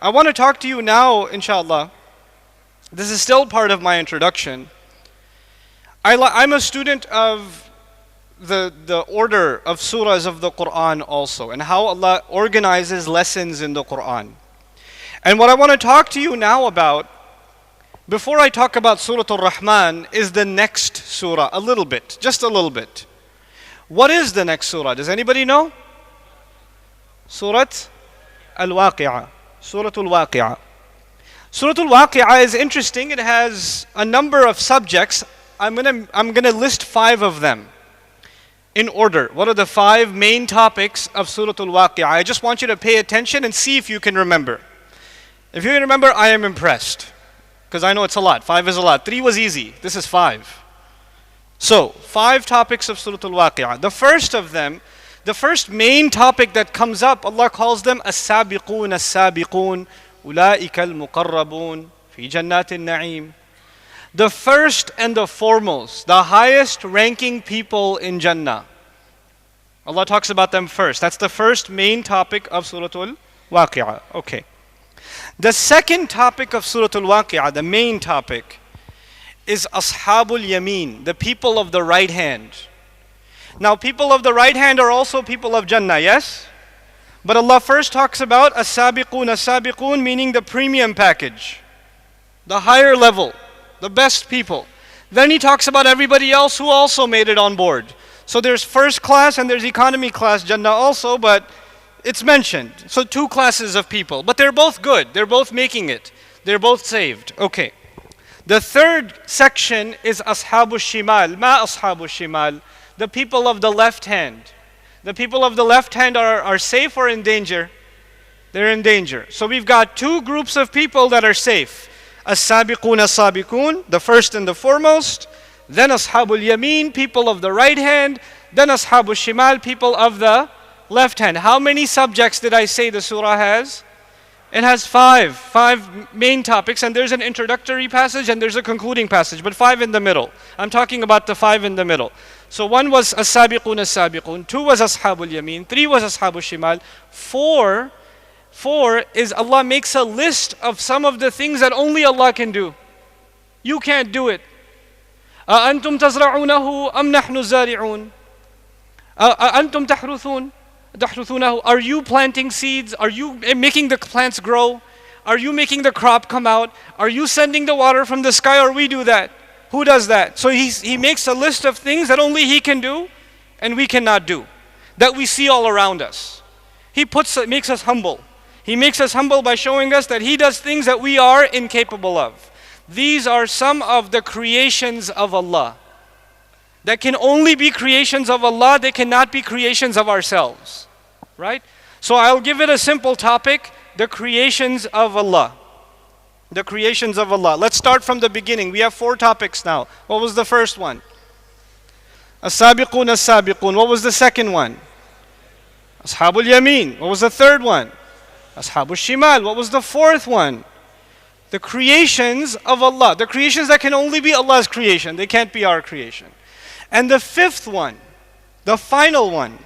I want to talk to you now, inshallah. This is still part of my introduction. I'm a student of the order of surahs of the Quran also, and how Allah organizes lessons in the Quran. And what I want to talk to you now about, before I talk about Surah Al-Rahman, is the next surah, a little bit, just a little bit. What is the next surah? Does anybody know? Surah Al-Waqi'ah. Surah Al-Waqi'ah. Surah Al-Waqi'ah is interesting. It has a number of subjects. I'm gonna list 5 of them in order. What are the 5 main topics of Surah Al-Waqi'ah? I just want you to pay attention and see if you can remember. If you can remember, I am impressed, because I know it's a lot. 5 is a lot. 3 was easy. This is 5. So, 5 topics of Surah Al-Waqi'ah. The first of them, the first main topic that comes up, Allah calls them as-sabiqun as-sabiqun, ulaika al-muqarrabun fi jannatin na'im. The first and the foremost, the highest ranking people in Jannah. Allah talks about them first. That's the first main topic of Surah Al-Waqi'ah. Okay. The second topic of Surah Al-Waqi'ah, the main topic, is Ashabul Yameen, the people of the right hand. Now, people of the right hand are also people of Jannah, yes? But Allah first talks about as-sabiqun, meaning the premium package, the higher level, the best people. Then He talks about everybody else who also made it on board. So there's first class and there's economy class Jannah also, but it's mentioned. So 2 classes of people. But they're both good. They're both making it. They're both saved. Okay. The third section is Ashabul Shimal. Ma Ashabul Shimal. The people of the left hand. The people of the left hand are safe or in danger? They're in danger. So we've got 2 groups of people that are safe. As-sabiqun as-sabiqun, the first and the foremost. Then Ashabul Yameen, people of the right hand. Then Ashabul Shimal, people of the left hand. How many subjects did I say the surah has? It has 5 main topics, and there's an introductory passage and there's a concluding passage, but 5 in the middle. I'm talking about the 5 in the middle. So 1 was as-sabiqun as-sabiqun, 2 was Ashabul Yameen, 3 was Ashabul Shimal, 4 is Allah makes a list of some of the things that only Allah can do. You can't do it. أَأَنْتُمْ تَزْرَعُونَهُ أَمْ نَحْنُ الزَّارِعُونَ أَأَنْتُمْ تَحْرُثُونَهُ. Are you planting seeds? Are you making the plants grow? Are you making the crop come out? Are you sending the water from the sky, or we do that? Who does that? So he makes a list of things that only He can do and we cannot do, that we see all around us. He makes us humble. He makes us humble by showing us that He does things that we are incapable of. These are some of the creations of Allah that can only be creations of Allah. They cannot be creations of ourselves. Right? So I'll give it a simple topic: the creations of Allah. The creations of Allah. Let's start from the beginning. We have 4 topics now. What was the first one? As-sabiqun as-sabiqun. What was the second one? Ashabul Yameen. What was the third one? Ashabul Shimal. What was the fourth one? The creations of Allah. The creations that can only be Allah's creation. They can't be our creation. And the 5th one, the final one,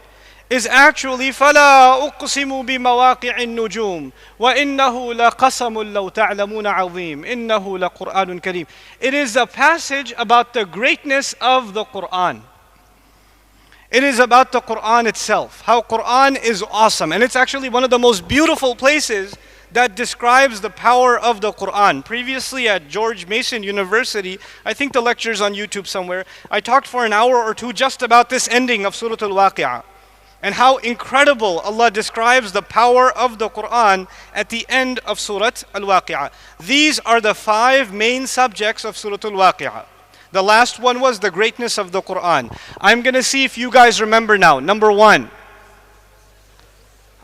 is actually فَلَا أُقْسِمُ بِمَوَاقِعِ النُّجُومِ وَإِنَّهُ لَقَسَمٌ لَوْ تَعْلَمُونَ عَظِيمٌ إِنَّهُ لَقُرْآنٌ كَرِيمٌ. It is a passage about the greatness of the Qur'an. It is about the Qur'an itself, how Qur'an is awesome. And it's actually one of the most beautiful places that describes the power of the Qur'an. Previously at George Mason University, I think the lecture's on YouTube somewhere, I talked for an hour or 2 just about this ending of Surah Al-Waqi'ah, and how incredible Allah describes the power of the Qur'an at the end of Surah Al-Waqi'ah. These are the 5 main subjects of Surah Al-Waqi'ah. The last one was the greatness of the Qur'an. I'm going to see if you guys remember now. Number 1.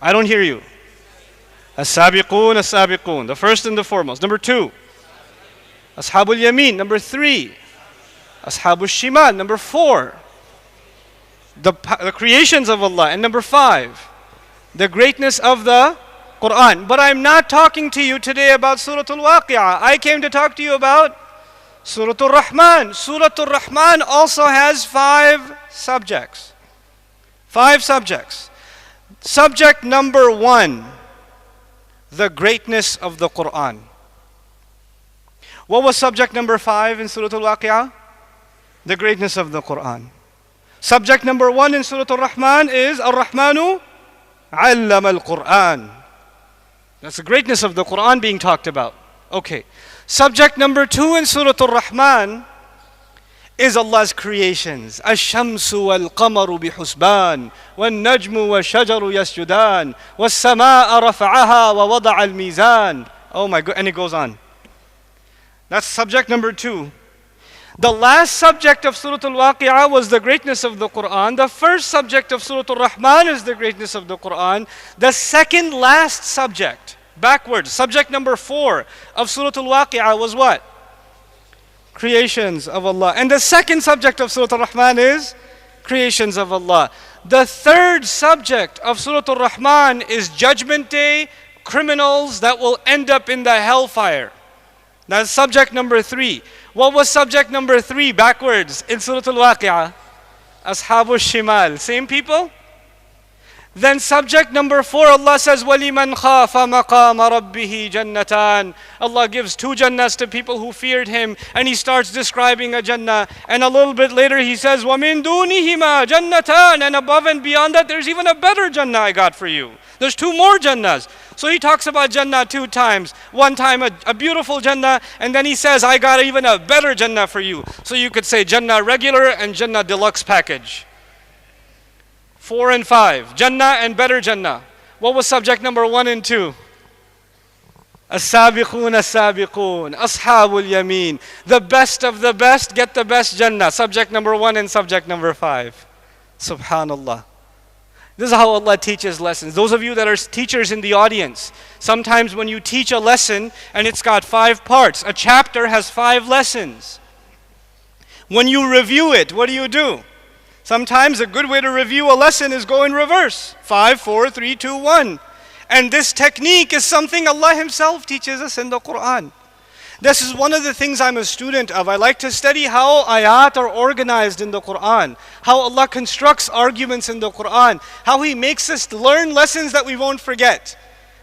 I don't hear you. As-sabiqun as-sabiqun, the first and the foremost. Number 2. Ashabul Yameen. Number 3. Ashabul Shimal. Number 4. The creations of Allah. And number 5, the greatness of the Qur'an. But I'm not talking to you today about Surah Al-Waqi'ah. I came to talk to you about Surah Al-Rahman. Surah Al-Rahman also has 5 subjects. 5 subjects. Subject number 1, the greatness of the Quran. What was subject number 5 in Surah Al-Waqi'ah? The greatness of the Quran. Subject number 1 in Surah Al-Rahman is Ar-Rahmanu Allama al-Quran. That's the greatness of the Quran being talked about. Okay. Subject number 2 in Surah Al-Rahman is Allah's creations. Ash-shamsu wal-qamaru bihusban, wal-najmu wal-shajaru yasjudan, was-sama'a rafa'aha wa wada'a al-mizan. Oh my God, and it goes on. That's subject number 2. The last subject of Surah Al-Waqi'ah was the greatness of the Quran. The first subject of Surah Al-Rahman is the greatness of the Quran. The second last subject, backwards, subject number 4 of Surah Al-Waqi'ah was what? Creations of Allah. And the second subject of Surah Al-Rahman is creations of Allah. The third subject of Surah Al-Rahman is Judgment Day, criminals that will end up in the hellfire. That's subject number 3. What was subject number 3 backwards in Surah Al-Waqi'ah? Ashabu Shimal. Same people? Then subject number 4, Allah says, وَلِمَنْ خَافَ مَقَامَ رَبِّهِ جَنَّتَانِ. Allah gives 2 jannahs to people who feared Him, and He starts describing a jannah. And a little bit later He says, وَمِن دُونِهِمَا جَنَّتَانِ. And above and beyond that, there's even a better jannah I got for you. There's 2 more jannahs. So He talks about jannah 2 times. One time a beautiful jannah, and then He says, I got even a better jannah for you. So you could say jannah regular and jannah deluxe package. 4 and 5, Jannah and better Jannah. What was subject number 1 and 2? As-sabiqun, as-sabiqun, ashabul yameen. The best of the best get the best Jannah. Subject number 1 and subject number 5. Subhanallah. This is how Allah teaches lessons. Those of you that are teachers in the audience, sometimes when you teach a lesson and it's got 5 parts, a chapter has 5 lessons. When you review it, what do? Sometimes a good way to review a lesson is go in reverse. 5, 4, 3, 2, 1. And this technique is something Allah Himself teaches us in the Quran. This is one of the things I'm a student of. I like to study how ayat are organized in the Quran, how Allah constructs arguments in the Quran, how He makes us learn lessons that we won't forget.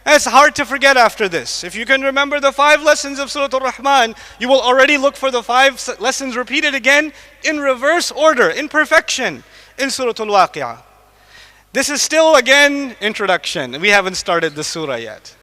And it's hard to forget after this. If you can remember the 5 lessons of Surah Al-Rahman, you will already look for the 5 lessons repeated again in reverse order, in perfection, in Surah Al-Waqi'ah. This is still, again, introduction. We haven't started the surah yet.